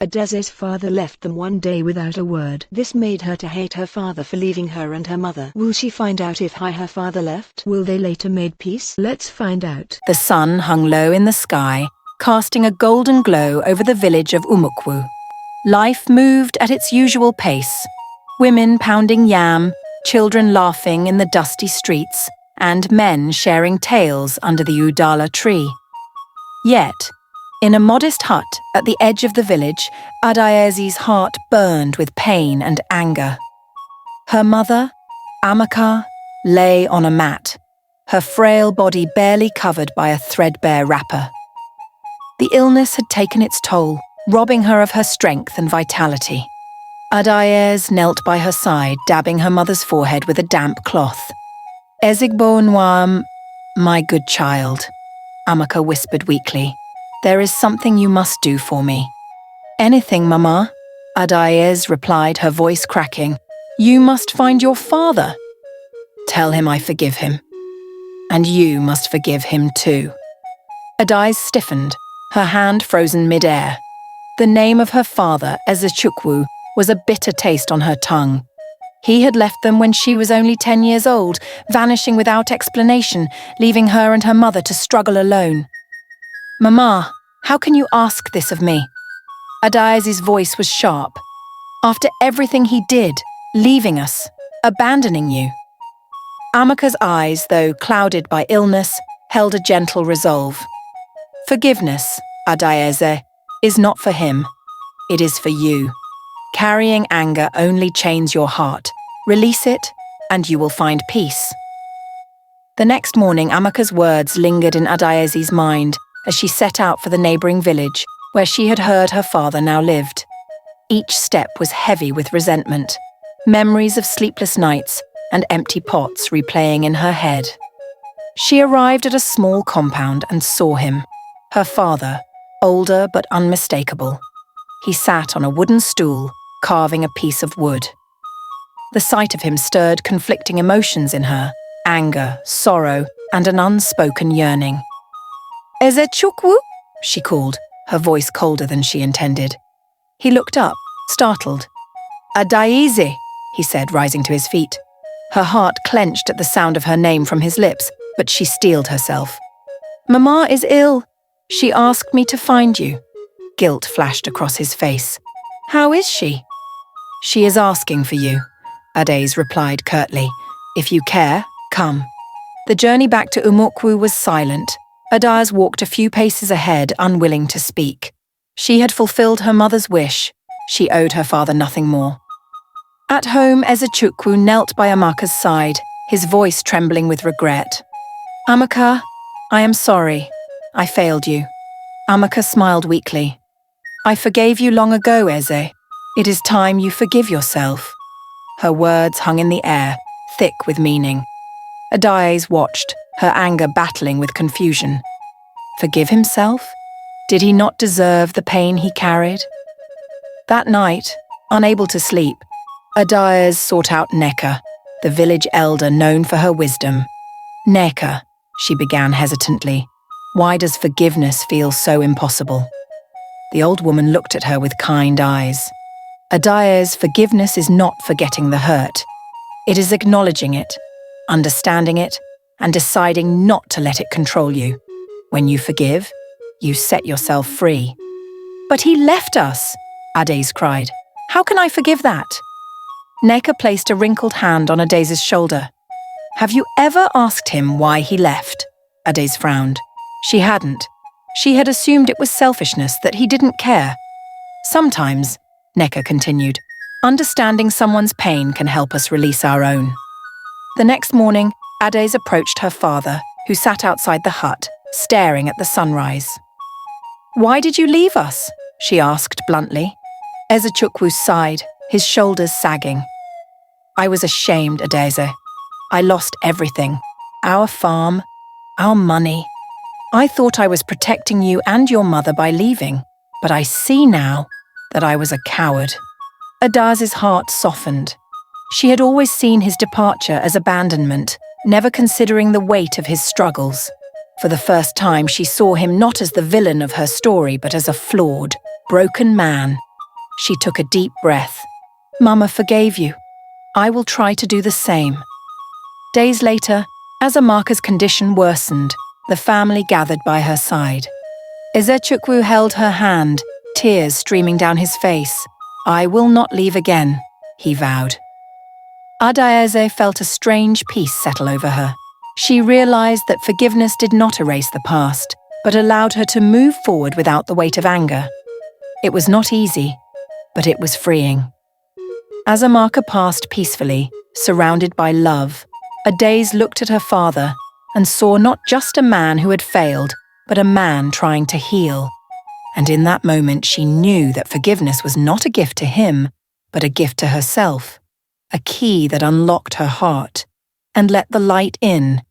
Adaeze's father left them one day without a word. This made her to hate her father for leaving her and her mother. Will she find out if her father left? Will they later made peace? Let's find out. The sun hung low in the sky, casting a golden glow over the village of Ezechukwu. Life moved at its usual pace. Women pounding yam, children laughing in the dusty streets, and men sharing tales under the udala tree. Yet, in a modest hut at the edge of the village, Adaeze's heart burned with pain and anger. Her mother, Amaka, lay on a mat, her frail body barely covered by a threadbare wrapper. The illness had taken its toll, robbing her of her strength and vitality. Adaeze knelt by her side, dabbing her mother's forehead with a damp cloth. "Ezechukwu, my good child," Amaka whispered weakly. "There is something you must do for me." "Anything, Mama," Adaeze replied, her voice cracking. "You must find your father. Tell him I forgive him. And you must forgive him too." Adaeze stiffened, her hand frozen mid-air. The name of her father, Ezechukwu, was a bitter taste on her tongue. He had left them when she was only 10 years old, vanishing without explanation, leaving her and her mother to struggle alone. "Mama, how can you ask this of me?" Adaeze's voice was sharp. "After everything he did, leaving us, abandoning you." Amaka's eyes, though clouded by illness, held a gentle resolve. "Forgiveness, Adaeze, is not for him. It is for you. Carrying anger only chains your heart. Release it, and you will find peace." The next morning, Amaka's words lingered in Adaeze's mind as she set out for the neighbouring village, where she had heard her father now lived. Each step was heavy with resentment, memories of sleepless nights and empty pots replaying in her head. She arrived at a small compound and saw him, her father, older but unmistakable. He sat on a wooden stool, carving a piece of wood. The sight of him stirred conflicting emotions in her, anger, sorrow, and an unspoken yearning. "Ezechukwu?" she called, her voice colder than she intended. He looked up, startled. "Adaeze," he said, rising to his feet. Her heart clenched at the sound of her name from his lips, but she steeled herself. "Mama is ill. She asked me to find you." Guilt flashed across his face. "How is she?" "She is asking for you," Adaeze replied curtly. "If you care, come." The journey back to Ezechukwu was silent. Adaeze walked a few paces ahead, unwilling to speak. She had fulfilled her mother's wish. She owed her father nothing more. At home, Ezechukwu knelt by Amaka's side, his voice trembling with regret. "Amaka, I am sorry. I failed you." Amaka smiled weakly. "I forgave you long ago, Eze. It is time you forgive yourself." Her words hung in the air, thick with meaning. Adaeze watched, her anger battling with confusion. Forgive himself? Did he not deserve the pain he carried? That night, unable to sleep, Adaeze sought out Neka, the village elder known for her wisdom. "Neka," she began hesitantly, "why does forgiveness feel so impossible?" The old woman looked at her with kind eyes. "Adaeze, forgiveness is not forgetting the hurt. It is acknowledging it, understanding it, and deciding not to let it control you. When you forgive, you set yourself free." "But he left us," Adaeze cried. "How can I forgive that?" Neka placed a wrinkled hand on Adaeze's shoulder. "Have you ever asked him why he left?" Adaeze frowned. She hadn't. She had assumed it was selfishness, that he didn't care. "Sometimes," Neka continued, "understanding someone's pain can help us release our own." The next morning, Adaeze approached her father, who sat outside the hut, staring at the sunrise. "Why did you leave us?" she asked bluntly. Ezechukwu sighed, his shoulders sagging. "I was ashamed, Adaeze. I lost everything. Our farm, our money. I thought I was protecting you and your mother by leaving, but I see now that I was a coward." Adaeze's heart softened. She had always seen his departure as abandonment, never considering the weight of his struggles. For the first time, she saw him not as the villain of her story, but as a flawed, broken man She took a deep breath. Mama forgave you. I will try to do the same. Days later, as Amaka's condition worsened, the family gathered by her side. Ezechukwu held her hand, tears streaming down his face. I will not leave again, he vowed. Adaeze felt a strange peace settle over her. She realized that forgiveness did not erase the past, but allowed her to move forward without the weight of anger. It was not easy, but it was freeing. As Amaka passed peacefully, surrounded by love, Adaeze looked at her father and saw not just a man who had failed, but a man trying to heal. And in that moment she knew that forgiveness was not a gift to him, but a gift to herself, a key that unlocked her heart and let the light in